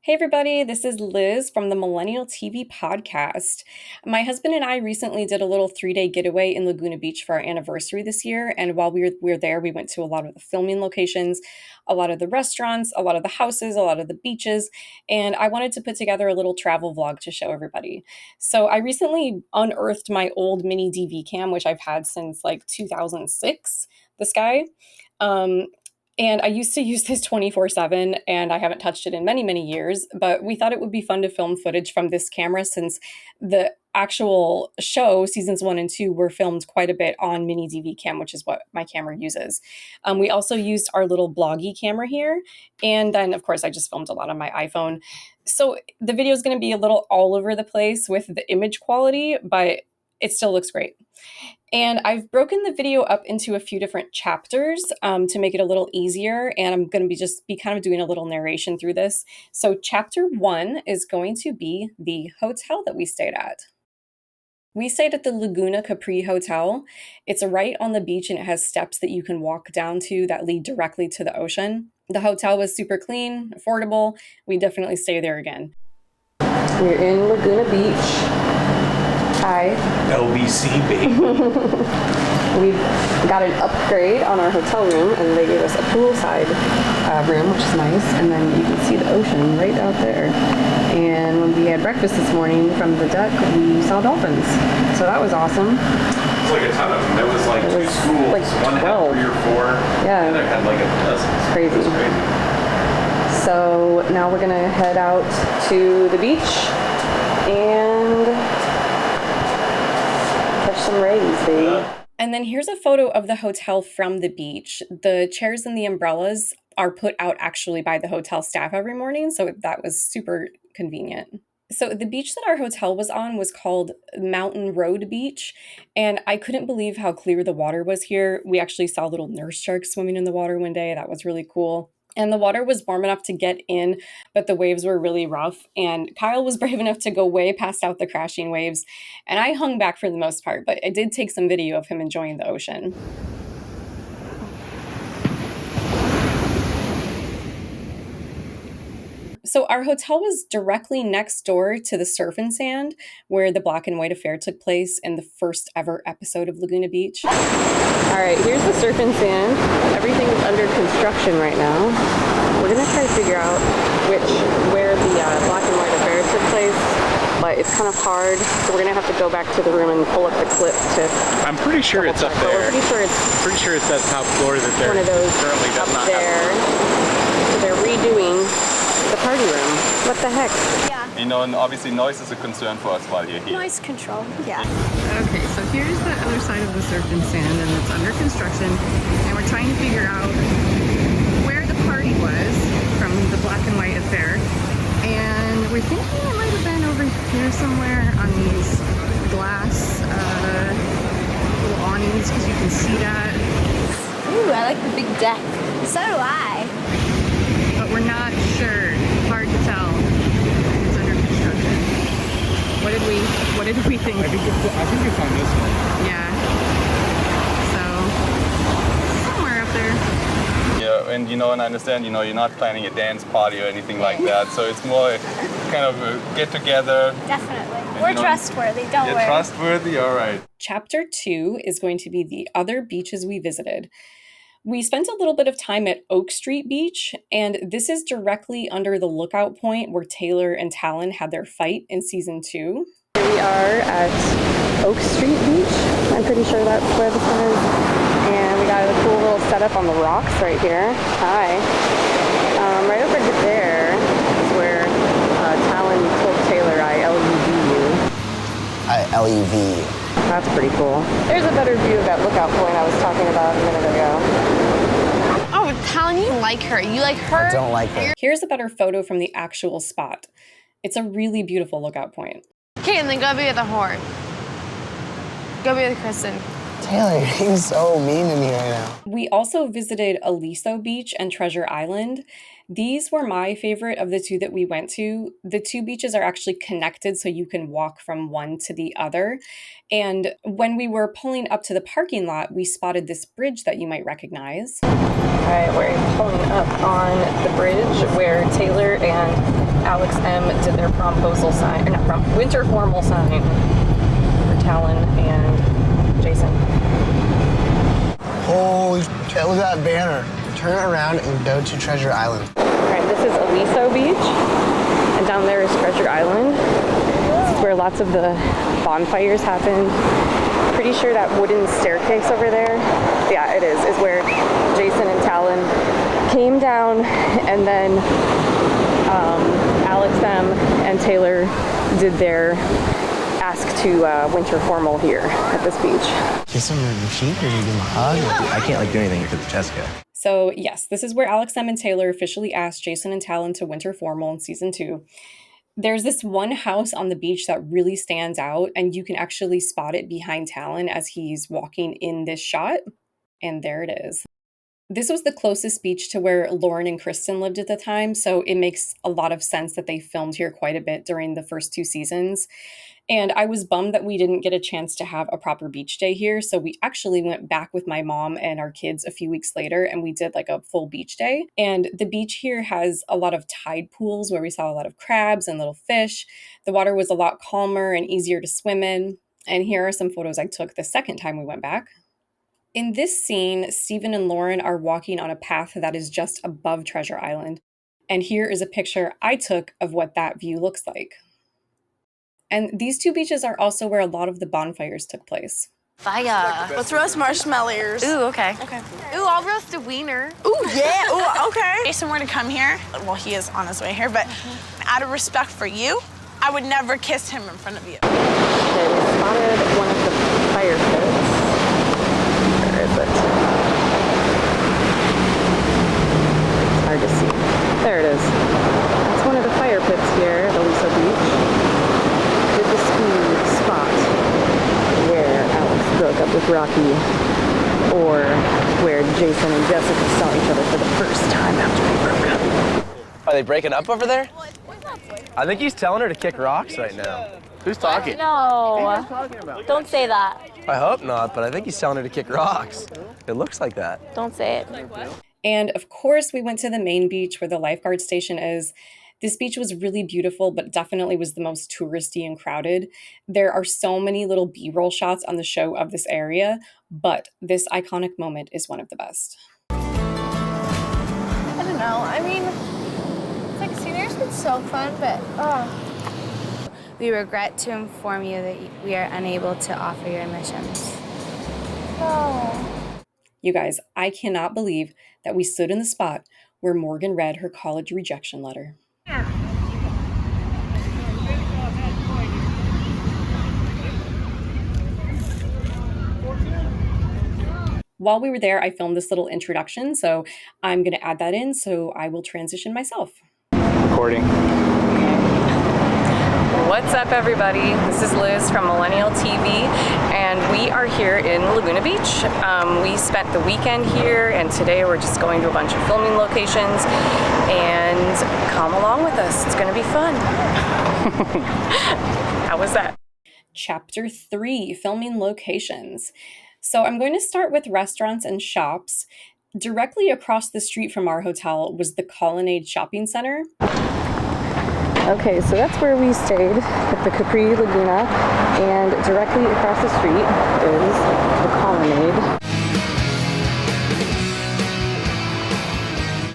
Hey everybody, this is Liz from the Millennial TeaV podcast. My husband and I recently did a little 3-day getaway in Laguna Beach for our anniversary this year, and while we were there, we went to a lot of the filming locations, a lot of the restaurants, a lot of the houses, a lot of the beaches, and I wanted to put together a little travel vlog to show everybody. So I recently unearthed my old mini DV cam, which I've had since like 2006, this guy. And I used to use this 24/7, and I haven't touched it in many, many years, but we thought it would be fun to film footage from this camera since the actual show, seasons 1 and 2, were filmed quite a bit on mini DV cam, which is what my camera uses. We also used our little bloggy camera here, and then, of course, I just filmed a lot on my iPhone. So the video is going to be a little all over the place with the image quality, but it still looks great. And I've broken the video up into a few different chapters to make it a little easier. And I'm going to be kind of doing a little narration through this. So chapter 1 is going to be the hotel that we stayed at. We stayed at the Laguna Capri Hotel. It's right on the beach and it has steps that you can walk down to that lead directly to the ocean. The hotel was super clean, affordable. We definitely stay there again. We're in Laguna Beach. Hi. LBC, baby. We got an upgrade on our hotel room, and they gave us a poolside room, which is nice. And then you can see the ocean right out there. And when we had breakfast this morning from the deck, we saw dolphins. So that was awesome. It's like a ton of them. There was like two schools. Like one 12. had 3 or 4. Yeah. The other had like a dozen. It's crazy. It was crazy. So now we're gonna head out to the beach and catch some rays, baby. And then here's a photo of the hotel from the beach. The chairs and the umbrellas are put out actually by the hotel staff every morning, so that was super convenient. So the beach that our hotel was on was called Mountain Road Beach, and I couldn't believe how clear the water was here. We actually saw little nurse sharks swimming in the water one day. That was really cool. And the water was warm enough to get in, but the waves were really rough. And Kyle was brave enough to go way past out the crashing waves. And I hung back for the most part, but I did take some video of him enjoying the ocean. So our hotel was directly next door to the Surf and Sand, where the Black and White affair took place in the first ever episode of Laguna Beach. All right, here's the Surf and Sand. Everything is under construction right now. We're gonna try to figure out where the Black and White affair took place, but it's kind of hard, so we're gonna have to go back to the room and pull up the clip to. I'm pretty sure it's up there. Pretty sure it's that top floor that they're one of those currently does up not there. have. So they're redoing the party room. What the heck? Yeah. You know, and obviously noise is a concern for us while you're here. Noise control. Yeah. Okay, so here's the other side of the Surf and Sand, and it's under construction, and we're trying to figure out where the party was from the Black and White affair, and we're thinking it might have been over here somewhere on these glass little awnings, because you can see that. Ooh, I like the big deck. So do I. But we're not sure. Hard to tell. It's under construction. What did we think? I think it's on this one. Yeah. So somewhere up there. Yeah, and and I understand, you're not planning a dance party or anything like that, so it's more kind of a get together. Definitely. And, We're trustworthy, don't worry. You're trustworthy, all right. Chapter 2 is going to be the other beaches we visited. We spent a little bit of time at Oak Street Beach, and this is directly under the lookout point where Taylor and Talon had their fight in season 2. Here we are at Oak Street Beach. I'm pretty sure that's where this one is. And we got a cool little setup on the rocks right here. Hi. Right over there is where Talon told Taylor, I LUV you. I LUV. That's pretty cool. There's a better view of that lookout point I was talking about a minute ago. Oh, Talon, you like her. You like her? I don't like her. Here's a better photo from the actual spot. It's a really beautiful lookout point. Okay, and then go be with the whore. Go be with Kristen. Taylor, you're being so mean to me right now. We also visited Aliso Beach and Treasure Island. These were my favorite of the two that we went to. The two beaches are actually connected, so you can walk from one to the other. And when we were pulling up to the parking lot, we spotted this bridge that you might recognize. All right, we're pulling up on the bridge where Taylor and Alex M did their promposal sign, or not winter formal sign for Talon and Jason. Holy shit, look at that banner. Turn around and go to Treasure Island. All right, this is Aliso Beach, and down there is Treasure Island. This is where lots of the bonfires happen. Pretty sure that wooden staircase over there, yeah, it is where Jason and Talon came down, and then Alex M and Taylor did their ask to winter formal here at this beach. Kiss him on the cheek or you give him a hug? I can't do anything because of Jessica. So yes, this is where Alex M and Taylor officially asked Jason and Talon to winter formal in season 2. There's this one house on the beach that really stands out, and you can actually spot it behind Talon as he's walking in this shot. And there it is. This was the closest beach to where Lauren and Kristen lived at the time, so it makes a lot of sense that they filmed here quite a bit during the first 2 seasons. And I was bummed that we didn't get a chance to have a proper beach day here, so we actually went back with my mom and our kids a few weeks later, and we did like a full beach day. And the beach here has a lot of tide pools where we saw a lot of crabs and little fish. The water was a lot calmer and easier to swim in. And here are some photos I took the second time we went back. In this scene, Stephen and Lauren are walking on a path that is just above Treasure Island. And here is a picture I took of what that view looks like. And these 2 beaches are also where a lot of the bonfires took place. Fire. Let's roast marshmallows. Ooh, okay. Okay. Ooh, I'll roast a wiener. Ooh, yeah. Ooh, okay. Jason were to come here. Well, he is on his way here, but out of respect for you, I would never kiss him in front of you. Okay, we spotted one of the fire pits. Where is it? It's hard to see. There it is. That's one of the fire pits here at Aliso Beach. Did the ski spot where Alex broke up with Rocky, or where Jason and Jessica saw each other for the first time after they broke up. Are they breaking up over there? I think he's telling her to kick rocks right now. Who's talking? No, don't say that. I hope not, but I think he's telling her to kick rocks. It looks like that. Don't say it. And of course, we went to the main beach where the lifeguard station is. This beach was really beautiful, but definitely was the most touristy and crowded. There are so many little B-roll shots on the show of this area, but this iconic moment is one of the best. I don't know. I mean, it's like senior's been so fun, but We regret to inform you that we are unable to offer your admissions. no. You guys, I cannot believe that we stood in the spot where Morgan read her college rejection letter. While we were there, I filmed this little introduction, so I'm going to add that in, so I will transition myself. Recording. What's up, everybody? This is Liz from Millennial TeaV, and we are here in Laguna Beach. We spent the weekend here, and today we're just going to a bunch of filming locations, and come along with us. It's going to be fun. How was that? Chapter 3, filming locations. So I'm going to start with restaurants and shops. Directly across the street from our hotel was the Colonnade Shopping Center. Okay, so that's where we stayed at the Capri Laguna, and directly across the street is the Colonnade.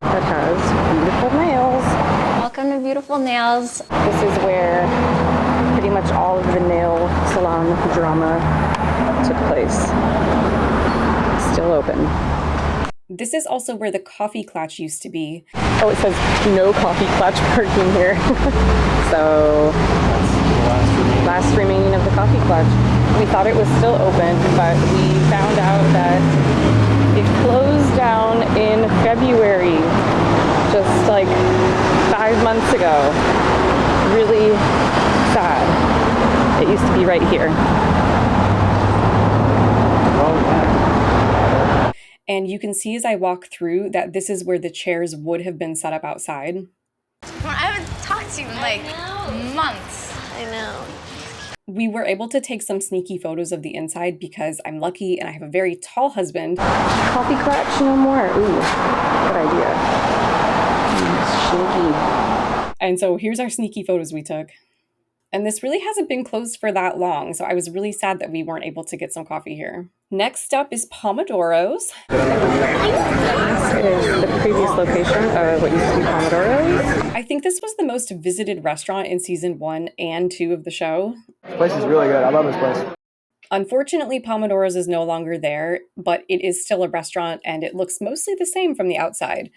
That has beautiful nails. Welcome to Beautiful Nails. This is where pretty much all of the nail salon drama took place. Still open. This is also where the coffee clutch used to be. Oh, it says no coffee clutch parking here. So, last remaining of the coffee clutch. We thought it was still open, but we found out that it closed down in February, just like 5 months ago. Really sad. It used to be right here. And you can see as I walk through that this is where the chairs would have been set up outside. I haven't talked to you in like months. I know. We were able to take some sneaky photos of the inside because I'm lucky and I have a very tall husband. Coffee clutch no more. Ooh, good idea. And so here's our sneaky photos we took. And this really hasn't been closed for that long, so I was really sad that we weren't able to get some coffee here. Next up is Pomodoros. This is the previous location of what used to be Pomodoros. I think this was the most visited restaurant in season 1 and 2 of the show. This place is really good. I love this place. Unfortunately, Pomodoros is no longer there, but it is still a restaurant and it looks mostly the same from the outside.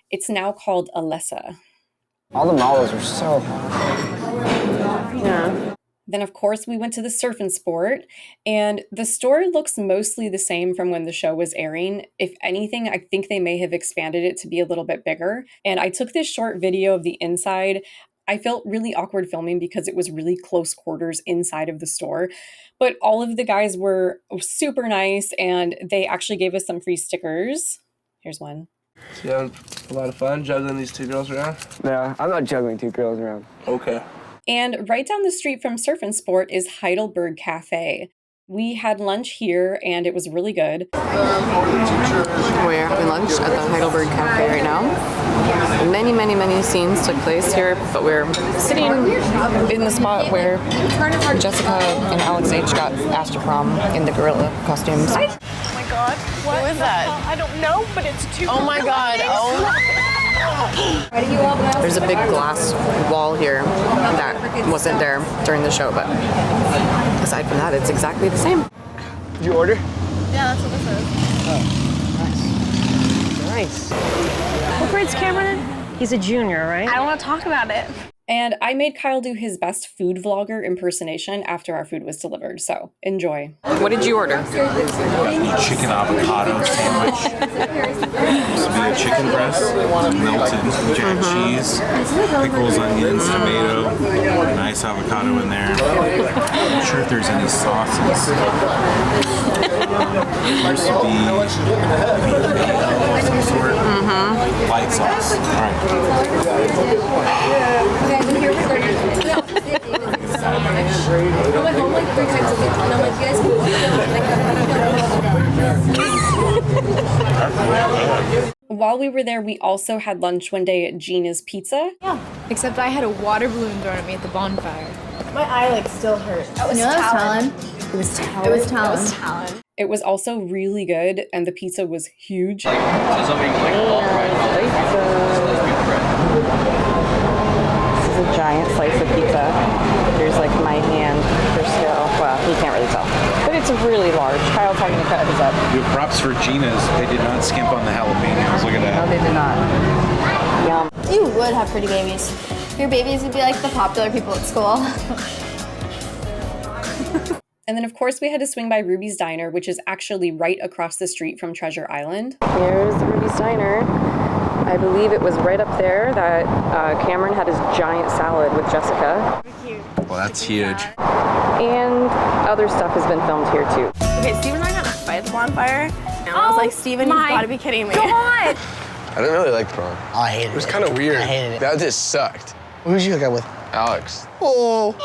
It's now called Alessa. All the models are so hot. Yeah. Then, of course, we went to the Surf and Sport, and the store looks mostly the same from when the show was airing. If anything, I think they may have expanded it to be a little bit bigger. And I took this short video of the inside. I felt really awkward filming because it was really close quarters inside of the store. But all of the guys were super nice, and they actually gave us some free stickers. Here's one. So you having a lot of fun juggling these 2 girls around? Yeah, I'm not juggling 2 girls around. Okay. And right down the street from Surf and Sport is Heidelberg Cafe. We had lunch here, and it was really good. We're having lunch at the Heidelberg Cafe right now. Many scenes took place here, but we're sitting in the spot where Jessica and Alex H got asked to prom in the gorilla costumes. Oh my God, what is that? I don't know, but it's too. Oh my God! Oh. There's a big glass wall here that wasn't there during the show, but aside from that, it's exactly the same. Did you order? Yeah, that's what this is. Oh, nice. What grade's Cameron in? He's a junior, right? I don't want to talk about it. And I made Kyle do his best food vlogger impersonation after our food was delivered, so enjoy. What did you order? Chicken avocado sandwich. This would be a chicken breast, melted jack cheese, pickles, onions, tomato, nice avocado in there. I'm not sure if there's any sauces. This would be of some sort. Light sauce. All right. While we were there, we also had lunch one day at Gina's Pizza. Yeah, except I had a water balloon thrown at me at the bonfire. My eye still hurts. That was Talon. It was Talon. It was Talon. It was Talon. It was also really good, and the pizza was huge. This is a giant slice of pizza. Here's like my hand for scale. Well, you can't really tell. But it's really large. Kyle's having to cut his up. Your props for Gina's. They did not skimp on the jalapenos. Look at that. No, they did not. Yum. You would have pretty babies. Your babies would be like the popular people at school. And then, of course, we had to swing by Ruby's Diner, which is actually right across the street from Treasure Island. Here's Ruby's Diner. I believe it was right up there that Cameron had his giant salad with Jessica. Well, that's huge. And other stuff has been filmed here too. Okay, Steven and I got in a fight at the bonfire. And I was like, Steven, you've got to be kidding me. God! I didn't really like prom. Oh, I hated it. It was kind of weird. I hated it. That just sucked. Who did you hook up with? Alex. Oh.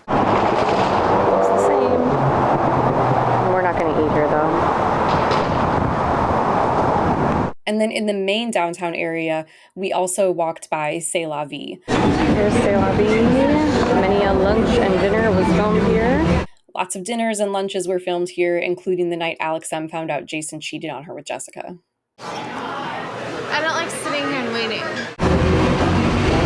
Looks the same. We're not going to eat here though. And then in the main downtown area, we also walked by C'est La Vie. Here's C'est La Vie. Many a lunch and dinner was filmed here. Lots of dinners and lunches were filmed here, including the night Alex M found out Jason cheated on her with Jessica. I don't like sitting here and waiting.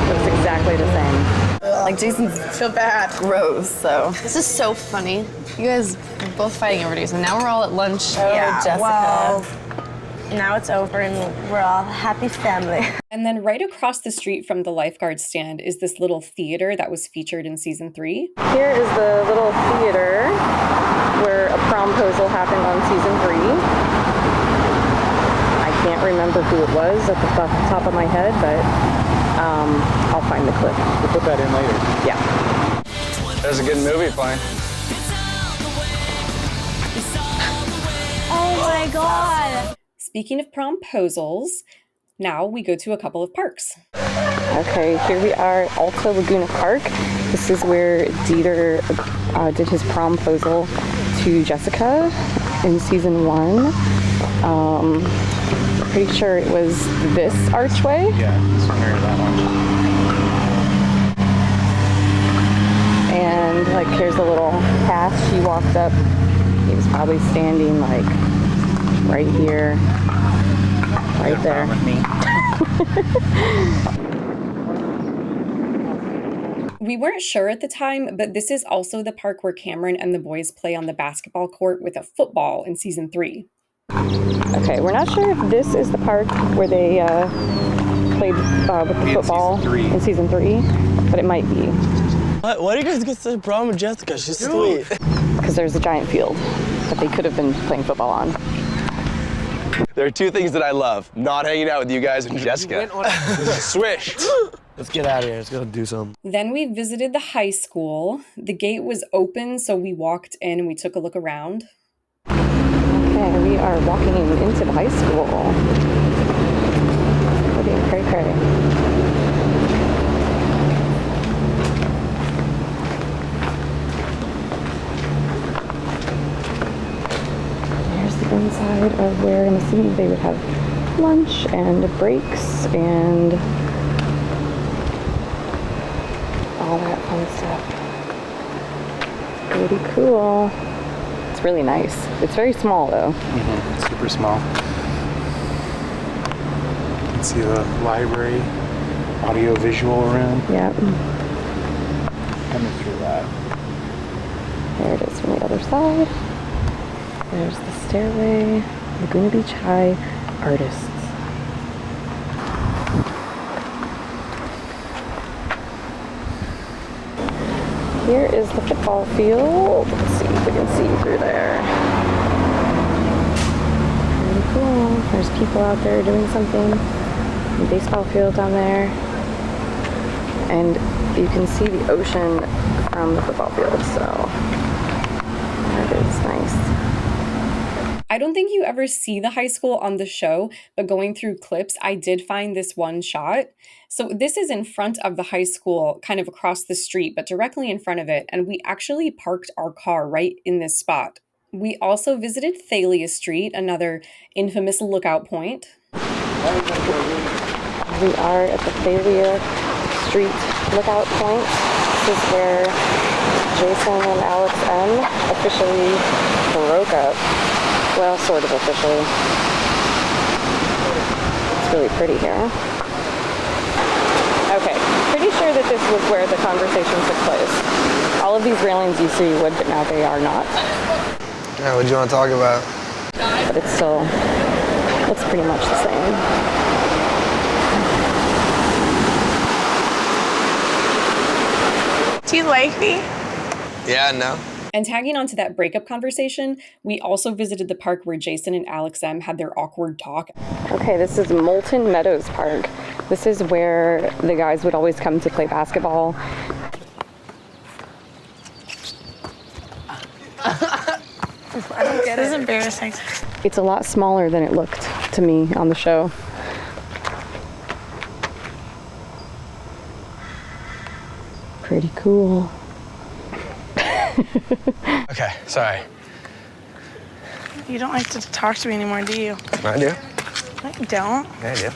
Looks exactly the same. Like, Jason, feel bad. Gross, so. This is so funny. You guys were both fighting over Jason. Now we're all at lunch. Yeah, Jessica. well, now it's over and we're all a happy family. And then right across the street from the lifeguard stand is this little theater that was featured in season 3. Here is the little theater where a promposal happened on season 3. I can't remember who it was at the top of my head, but I'll find the clip. We'll put that in later. Yeah. There's a good movie playing. Oh my God! Speaking of promposals, now we go to a couple of parks. Okay, here we are at Alta Laguna Park. This is where Dieter did his promposal to Jessica in season 1. pretty sure it was this archway. Yeah, somewhere that one. And like here's a little path she walked up. He was probably standing like right here, right there. With me. We weren't sure at the time, but this is also the park where Cameron and the boys play on the basketball court with a football in season 3. Okay, we're not sure if this is the park where they played with the football in season 3, but it might be. Why do you guys get such a problem with Jessica? She's sweet. Because there's a giant field that they could have been playing football on. There are 2 things that I love. Not hanging out with you guys and Jessica. Swish. Let's get out of here. Let's go do something. Then we visited the high school. The gate was open, so we walked in and we took a look around. Okay, we are walking into the high school. Pretty cray-cray. Inside of where I'm assuming they would have lunch and breaks and all that fun stuff. Pretty cool. It's really nice. It's very small though. Mm-hmm. Super small. You can see the library, audio-visual room. Yep. Coming through that. There it is from the other side. There's the stairway, Laguna Beach High artists. Here is the football field. Let's see if we can see through there. Pretty cool. There's people out there doing something. A baseball field down there. And you can see the ocean from the football field, so that is nice. I don't think you ever see the high school on the show, but going through clips, I did find this one shot. So this is in front of the high school, kind of across the street, but directly in front of it. And we actually parked our car right in this spot. We also visited Thalia Street, another infamous lookout point. We are at the Thalia Street lookout point. This is where Jason and Alex M officially broke up. Well, sort of officially. It's really pretty here. Okay, pretty sure that this was where the conversation took place. All of these railings you see wood, but now they are not. Yeah, what do you want to talk about? But it still looks pretty much the same. Do you like me? Yeah, no. And tagging onto that breakup conversation, we also visited the park where Jason and Alex M had their awkward talk. Okay, this is Molten Meadows Park. This is where the guys would always come to play basketball. I don't get it. This is embarrassing. It's a lot smaller than it looked to me on the show. Pretty cool. Okay, sorry. You don't like to talk to me anymore, do you? I do. No, you don't. Yeah, I do.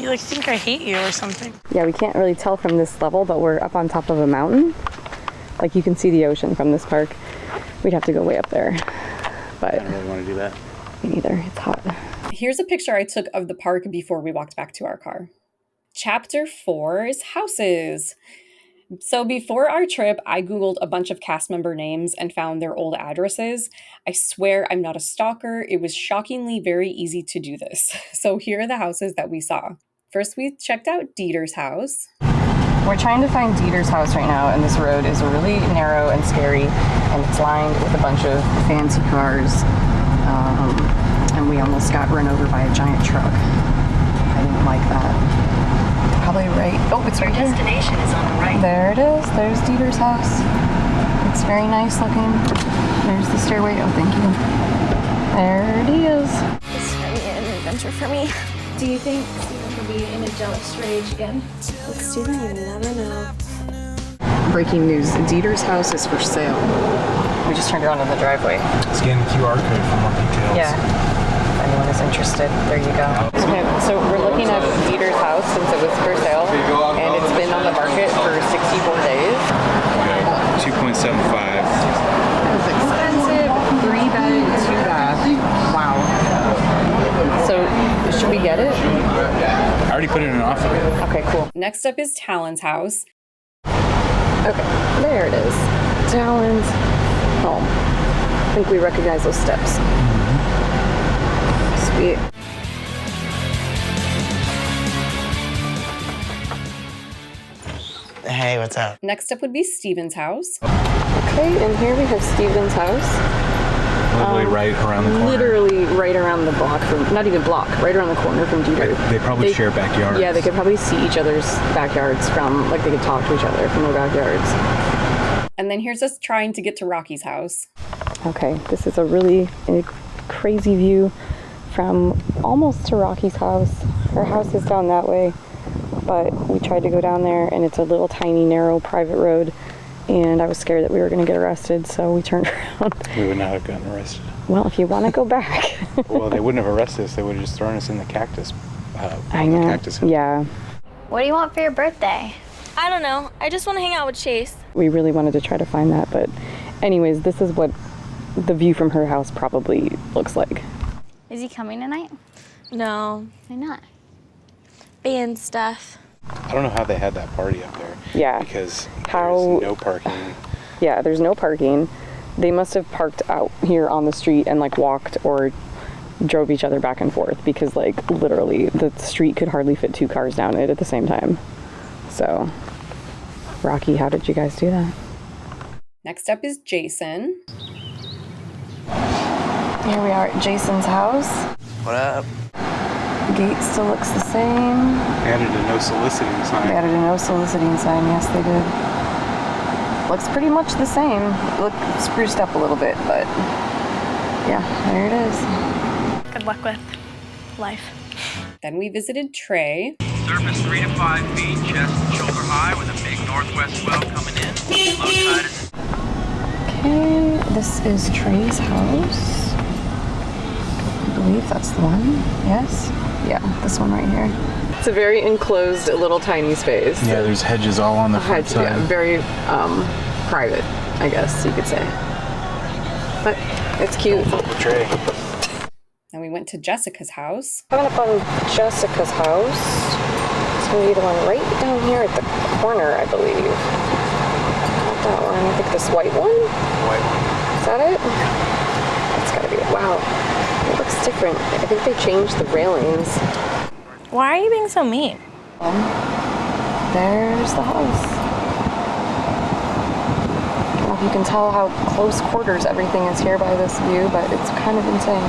You like think I hate you or something. Yeah, we can't really tell from this level, but we're up on top of a mountain. Like you can see the ocean from this park. We'd have to go way up there. But I don't really want to do that. Me neither. It's hot. Here's a picture I took of the park before we walked back to our car. Chapter 4 is houses. So before our trip, I Googled a bunch of cast member names and found their old addresses. I swear I'm not a stalker. It was shockingly very easy to do this. So here are the houses that we saw. First, we checked out Dieter's house. We're trying to find Dieter's house right now, and this road is really narrow and scary, and it's lined with a bunch of fancy cars. And we almost got run over by a giant truck. I didn't like that. Probably right. Oh, it's right here. Your destination is on the right. There it is. There's Dieter's house. It's very nice looking. There's the stairway. Oh, thank you. There it is. This might be an adventure for me. Do you think Steven will be in a jealous rage again? With Steven, you never know. Breaking news. Dieter's house is for sale. We just turned around in the driveway. Scan the QR code for more details. Yeah. anyone is interested. There you go. Okay, so we're looking at Dieter's house since it was for sale, and it's been on the market for 64 days. Okay, 2.75. It's expensive. 3-bed, 2-bath. Wow. So, should we get it? I already put in an offer. Okay, cool. Next up is Talon's house. Okay, there it is. Talon's home. I think we recognize those steps. Sweet. Hey, what's up? Next up would be Steven's house. Okay, and here we have Steven's house. Literally right around the corner. Literally right around the block from, not even block, right around the corner from Dieter. They probably share backyards. Yeah, they could probably see each other's backyards from, like they could talk to each other from their backyards. And then here's us trying to get to Rocky's house. Okay, this is a really crazy view from almost to Rocky's house. Her house is down that way, but we tried to go down there and it's a little tiny, narrow, private road. And I was scared that we were going to get arrested, so we turned around. We would not have gotten arrested. Well, if you want to go back. Well, they wouldn't have arrested us. They would have just thrown us in the cactus. I know. Cactus yeah. What do you want for your birthday? I don't know. I just want to hang out with Chase. We really wanted to try to find that, but anyways, this is what the view from her house probably looks like. Is he coming tonight? No. Why not? Band stuff. I don't know how they had that party up there. Yeah. Because there's no parking. Yeah, there's no parking. They must have parked out here on the street and like walked or drove each other back and forth because like literally the street could hardly fit 2 cars down it at the same time. So, Rocky, how did you guys do that? Next up is Jason. Here we are at Jason's house. What up? The gate still looks the same. They added a no soliciting sign. They added a no soliciting sign, yes they did. Looks pretty much the same. Look spruced up a little bit, but yeah, there it is. Good luck with life. Then we visited Trey. Surface 3 to 5 feet, chest and shoulder high with a big northwest swell coming in. Low tide is... Okay, this is Trey's house. I believe that's the one. Yes? Yeah, this one right here. It's a very enclosed, little tiny space. Yeah, there's hedges all on the front side. Yeah, very private, I guess you could say. But it's cute. Trey. And we went to Jessica's house. Coming up on Jessica's house. It's going to be the one right down here at the corner, I believe. Not that one. I think this white one? White one. Is that it? That's got to be it. Wow. It looks different. I think they changed the railings. Why are you being so mean? There's the house. I don't know if you can tell how close quarters everything is here by this view, but it's kind of insane.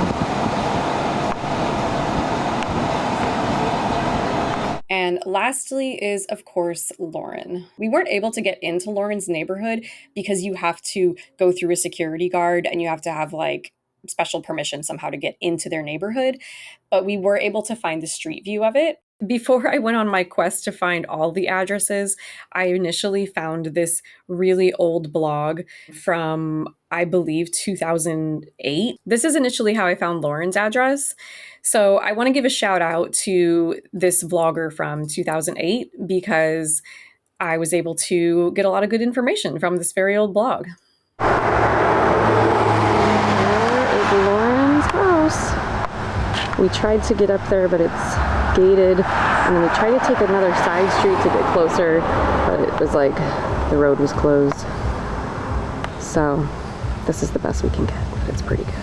And lastly is, of course, Lauren. We weren't able to get into Lauren's neighborhood because you have to go through a security guard and you have to have like special permission somehow to get into their neighborhood. But we were able to find the street view of it. Before I went on my quest to find all the addresses, I initially found this really old blog from, I believe, 2008. This is initially how I found Lauren's address. So I want to give a shout out to this vlogger from 2008 because I was able to get a lot of good information from this very old blog. There is Lauren's house. We tried to get up there, but it's gated, and then we tried to take another side street to get closer, but it was like the road was closed. So this is the best we can get, but it's pretty good.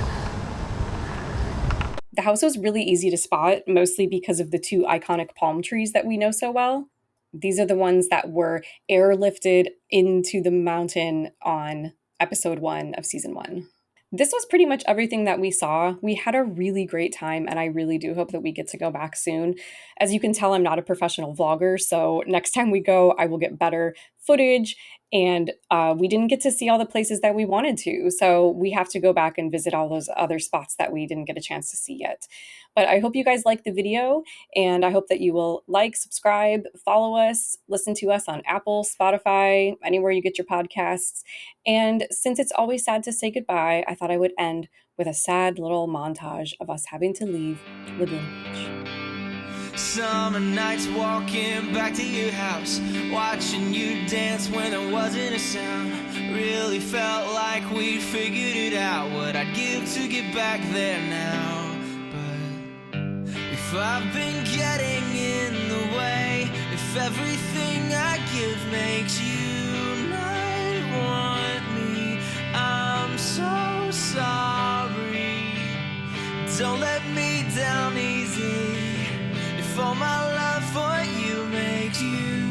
The house was really easy to spot, mostly because of the 2 iconic palm trees that we know so well. These are the ones that were airlifted into the mountain on episode 1 of season 1. This was pretty much everything that we saw. We had a really great time, and I really do hope that we get to go back soon. As you can tell, I'm not a professional vlogger, so next time we go, I will get better footage, and we didn't get to see all the places that we wanted to, so we have to go back and visit all those other spots that we didn't get a chance to see yet. But I hope you guys liked the video, and I hope that you will like, subscribe, follow us, listen to us on Apple, Spotify, anywhere you get your podcasts. And since it's always sad to say goodbye, I thought I would end with a sad little montage of us having to leave Laguna Beach. Summer nights walking back to your house, watching you dance when there wasn't a sound. Really felt like we'd figured it out, what I'd give to get back there now. But if I've been getting in the way, if everything I give makes you not want me, I'm so sorry. Don't let me down easy. If all my love for you makes you